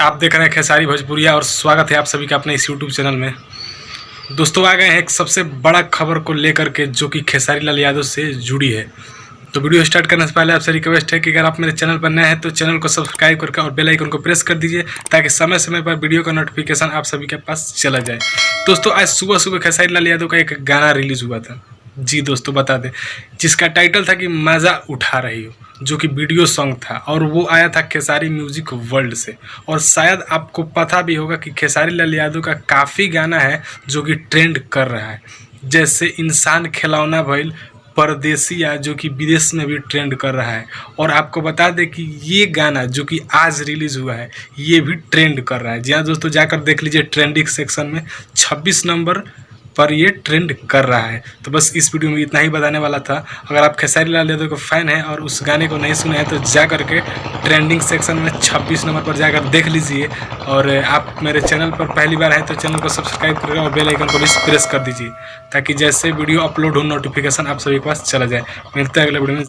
आप देख रहे हैं खेसारी भोजपुरिया और स्वागत है आप सभी का अपने इस यूट्यूब चैनल में। दोस्तों आ गए हैं एक सबसे बड़ा खबर को लेकर के जो कि खेसारी लाल यादव से जुड़ी है। तो वीडियो स्टार्ट करने से पहले आपसे रिक्वेस्ट है कि अगर आप मेरे चैनल पर नए हैं तो चैनल को सब्सक्राइब करके और बेल आइकन को प्रेस कर दीजिए ताकि समय समय पर वीडियो का नोटिफिकेशन आप सभी के पास चला जाए। दोस्तों आज सुबह सुबह खेसारी लाल यादव का एक गाना रिलीज़ हुआ था। जी दोस्तों बता दें, जिसका टाइटल था कि मज़ा उठा रही हो, जो कि वीडियो सॉन्ग था और वो आया था खेसारी म्यूजिक वर्ल्ड से। और शायद आपको पता भी होगा कि खेसारी लाल यादव का काफ़ी गाना है जो कि ट्रेंड कर रहा है, जैसे इंसान खिलौना भइल, परदेसिया जो कि विदेश में भी ट्रेंड कर रहा है। और आपको बता दें कि ये गाना जो कि आज रिलीज़ हुआ है ये भी ट्रेंड कर रहा है। जी हाँ दोस्तों, जाकर देख लीजिए ट्रेंडिंग सेक्शन में 26 नंबर पर ये ट्रेंड कर रहा है। तो बस इस वीडियो में इतना ही बताने वाला था। अगर आप खेसारी लाल यादव के फ़ैन हैं और उस गाने को नहीं सुने हैं तो जा करके ट्रेंडिंग सेक्शन में 26 नंबर पर जाकर देख लीजिए। और आप मेरे चैनल पर पहली बार हैं तो चैनल को सब्सक्राइब करें और बेल आइकन को भी प्रेस कर दीजिए ताकि जैसे वीडियो अपलोड हो नोटिफिकेशन आप सभी के पास चला जाए। मिलते हैं अगले वीडियो में।